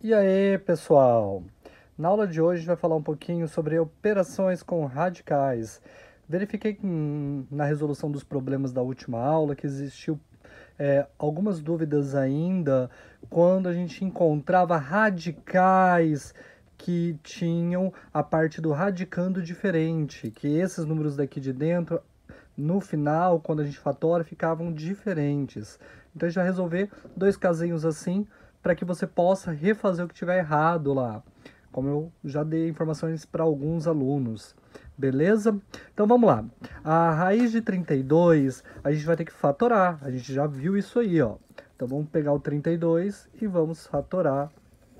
E aí, pessoal? Na aula de hoje a gente vai falar um pouquinho sobre operações com radicais. Verifiquei na resolução dos problemas da última aula que existiu algumas dúvidas ainda quando a gente encontrava radicais que tinham a parte do radicando diferente, que esses números daqui de dentro, no final, quando a gente fatora, ficavam diferentes. Então a gente vai resolver dois casinhos assim para que você possa refazer o que tiver errado lá, como eu já dei informações para alguns alunos. Beleza? Então vamos lá. A raiz de 32 a gente vai ter que fatorar. A gente já viu isso aí, ó. Então vamos pegar o 32 e vamos fatorar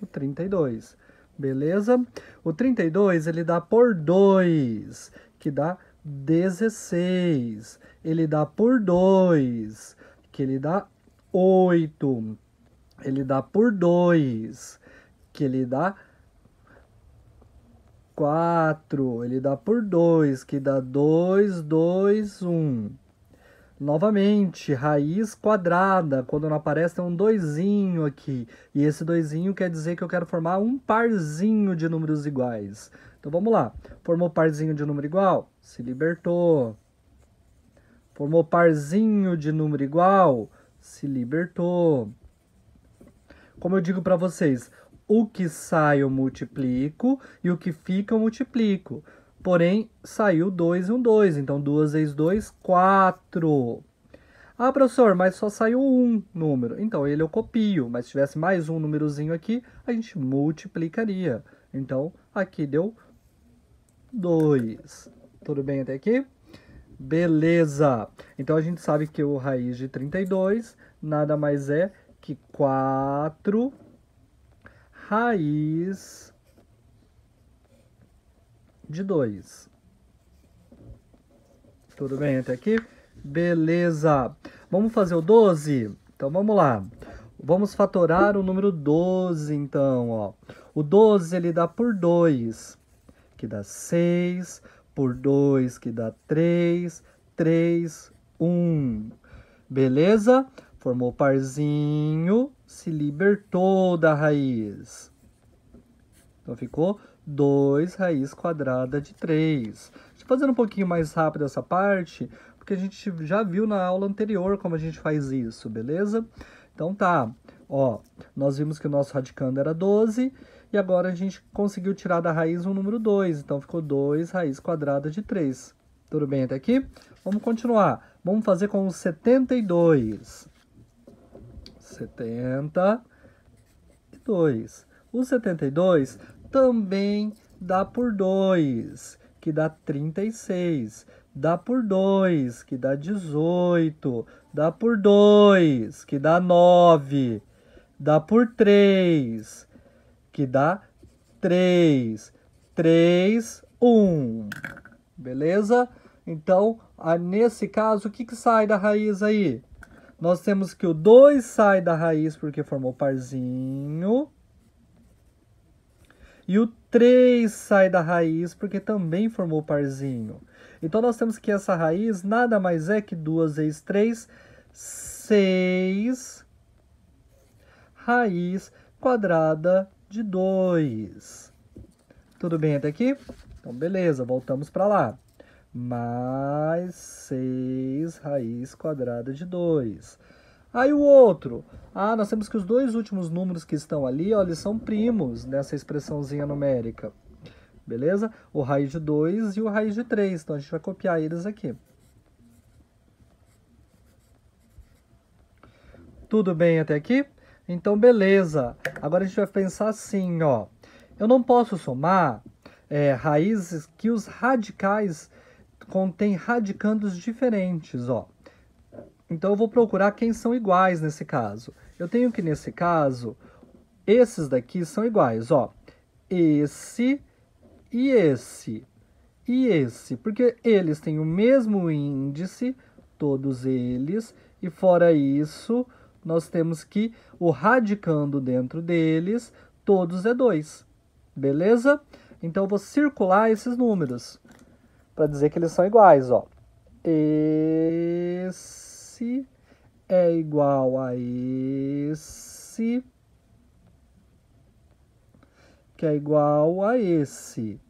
o 32. Beleza? O 32 ele dá por 2, que dá 16. Ele dá por 2, que ele dá 8. Ele dá por 2, que ele dá 4. Ele dá por 2, que dá 2, 2, 1. Novamente, raiz quadrada. Quando não aparece, tem um doisinho aqui. E esse doisinho quer dizer que eu quero formar um parzinho de números iguais. Então vamos lá. Formou parzinho de número igual? Se libertou. Formou parzinho de número igual? Se libertou. Como eu digo para vocês, o que sai eu multiplico e o que fica eu multiplico. Porém, saiu 2 e um 2, então 2 vezes 2, 4. Ah, professor, mas só saiu um número. Então, ele eu copio, mas se tivesse mais um númerozinho aqui, a gente multiplicaria. Então, aqui deu 2. Tudo bem até aqui? Beleza! Então, a gente sabe que o raiz de 32 nada mais é que 4 raiz de 2. Tudo bem até aqui? Beleza! Vamos fazer o 12? Então vamos lá. Vamos fatorar o número 12, então, ó. O 12 ele dá por 2, que dá 6, por 2 que dá 3, 3, 1. Beleza? Formou parzinho, se libertou da raiz. Então ficou 2 raiz quadrada de 3. Estou fazendo um pouquinho mais rápido essa parte, porque a gente já viu na aula anterior como a gente faz isso, beleza? Então tá, ó, nós vimos que o nosso radicando era 12, e agora a gente conseguiu tirar da raiz um número 2, então ficou 2 raiz quadrada de 3. Tudo bem até aqui? Vamos continuar. Vamos fazer com o 72. 72. O 72 também dá por 2, que dá 36. Dá por 2, que dá 18. Dá por 2, que dá 9. Dá por 3, que dá 3. 3, 1. Beleza? Então, nesse caso, o que sai da raiz aí? Nós temos que o 2 sai da raiz porque formou parzinho. E o 3 sai da raiz porque também formou parzinho. Então nós temos que essa raiz nada mais é que 2 vezes 3, 6 raiz quadrada de 2. Tudo bem até aqui? Então beleza, voltamos para lá. Mais 6 raiz quadrada de 2. Aí o outro. Ah, nós temos que os dois últimos números que estão ali, ó, eles são primos nessa expressãozinha numérica. Beleza? O raiz de 2 e o raiz de 3. Então a gente vai copiar eles aqui. Tudo bem até aqui? Então beleza. Agora a gente vai pensar assim, ó. Eu não posso somar raízes que os radicais contêm radicandos diferentes, ó. Então eu vou procurar quem são iguais nesse caso. Eu tenho que, nesse caso, esses daqui são iguais, ó. Esse e esse. E esse, porque eles têm o mesmo índice, todos eles, e fora isso, nós temos que o radicando dentro deles, todos é 2. Beleza? Então eu vou circular esses números para dizer que eles são iguais, ó. Esse é igual a esse. que é igual a esse.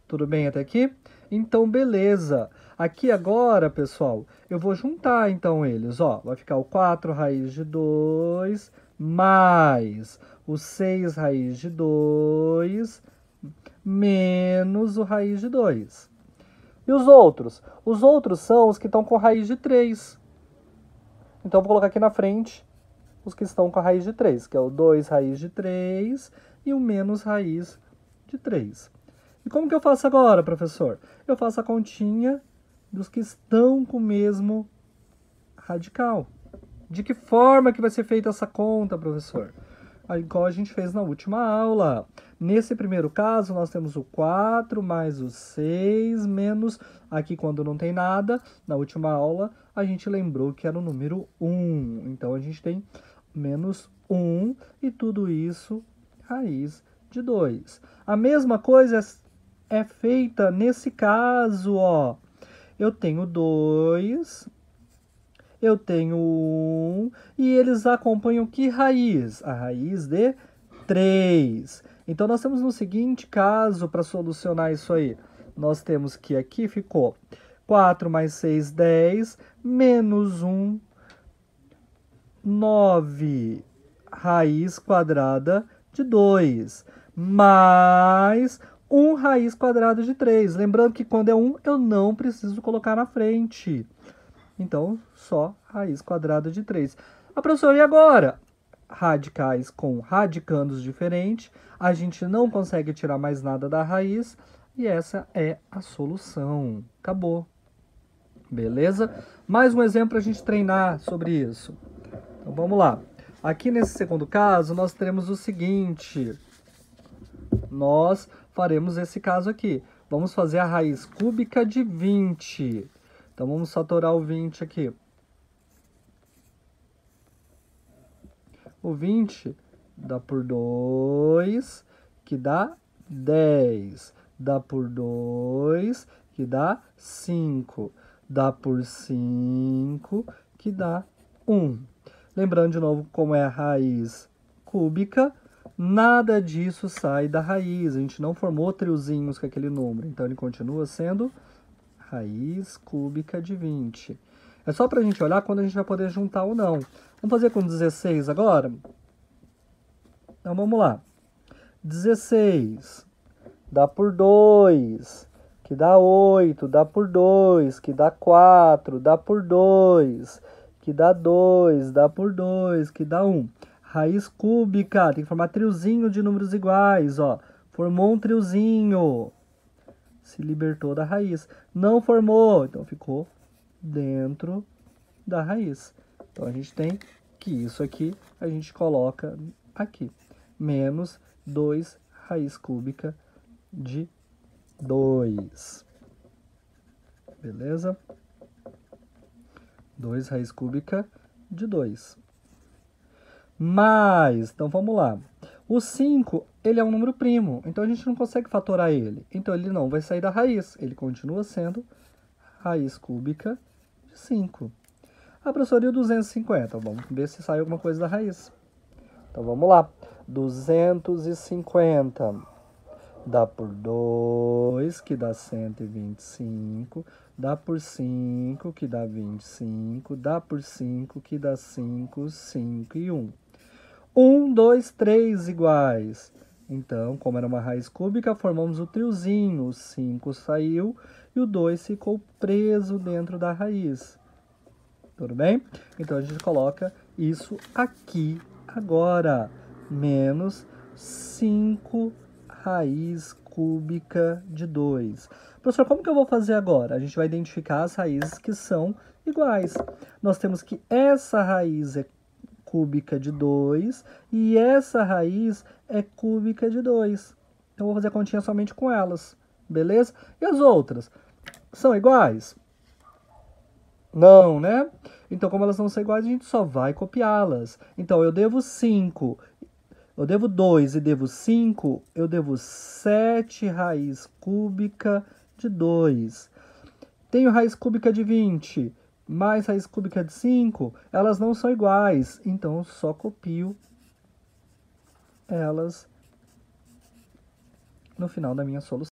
Tudo bem até aqui? Então, beleza. Aqui agora, pessoal, eu vou juntar então eles. Ó, vai ficar o 4 raiz de 2 mais o 6 raiz de 2 menos o raiz de 2. E os outros? Os outros são os que estão com raiz de 3. Então, eu vou colocar aqui na frente os que estão com a raiz de 3, que é o 2 raiz de 3 e o menos raiz de 3. E como que eu faço agora, professor? Eu faço a continha dos que estão com o mesmo radical. De que forma que vai ser feita essa conta, professor? Igual a gente fez na última aula. Nesse primeiro caso, nós temos o 4 mais o 6 menos, aqui quando não tem nada, na última aula, a gente lembrou que era o número 1. Então, a gente tem menos 1 e tudo isso raiz de 2. A mesma coisa é feita nesse caso, ó. Eu tenho 2, eu tenho 1, e eles acompanham que raiz? A raiz de 3. Então, nós temos no seguinte caso, para solucionar isso aí, nós temos que aqui ficou 4 mais 6, 10, menos 1, 9 raiz quadrada de 2, mais 1 raiz quadrada de 3. Lembrando que quando é 1, eu não preciso colocar na frente. Então, só raiz quadrada de 3. Ah, professor, e agora? Radicais com radicandos diferentes. A gente não consegue tirar mais nada da raiz. E essa é a solução. Acabou. Beleza? Mais um exemplo para a gente treinar sobre isso. Então, vamos lá. Aqui nesse segundo caso, nós teremos o seguinte. Nós faremos esse caso aqui. Vamos fazer a raiz cúbica de 20. Então, vamos fatorar o 20 aqui. O 20 dá por 2, que dá 10. Dá por 2, que dá 5. Dá por 5, que dá 1. Lembrando de novo como é a raiz cúbica, nada disso sai da raiz. A gente não formou triozinhos com aquele número. Então, ele continua sendo raiz cúbica de 20. É só para a gente olhar quando a gente vai poder juntar ou não. Vamos fazer com 16 agora? Então, vamos lá. 16 dá por 2, que dá 8. Dá por 2, que dá 4. Dá por 2, que dá 2. Dá por 2, que dá 1. Raiz cúbica, tem que formar triozinho de números iguais, ó. Formou um triozinho. Se libertou da raiz. Não formou, então ficou dentro da raiz. Então, a gente tem que isso aqui a gente coloca aqui. Menos 2 raiz cúbica de 2. Beleza? 2 raiz cúbica de 2. Mais, então vamos lá. O 5, ele é um número primo, então a gente não consegue fatorar ele. Então, ele não vai sair da raiz, ele continua sendo raiz cúbica de 5. Ah, professor, e o 250? Vamos ver se sai alguma coisa da raiz. Então, vamos lá. 250 dá por 2, que dá 125. Dá por 5, que dá 25. Dá por 5, que dá 5, 5 e 1. 1, 2, 3 iguais. Então, como era uma raiz cúbica, formamos o triozinho. O 5 saiu e o 2 ficou preso dentro da raiz. Tudo bem? Então, a gente coloca isso aqui agora. Menos 5 raiz cúbica de 2. Professor, como que eu vou fazer agora? A gente vai identificar as raízes que são iguais. Nós temos que essa raiz é cúbica de 2 e essa raiz é cúbica de 2. Então, eu vou fazer a continha somente com elas. Beleza? E as outras? São iguais? Não, né? Então, como elas não são iguais, a gente só vai copiá-las. Então, eu devo 5, eu devo 2 e devo 5, eu devo 7 raiz cúbica de 2. Tenho raiz cúbica de 20 mais raiz cúbica de 5, elas não são iguais. Então, eu só copio elas no final da minha solução.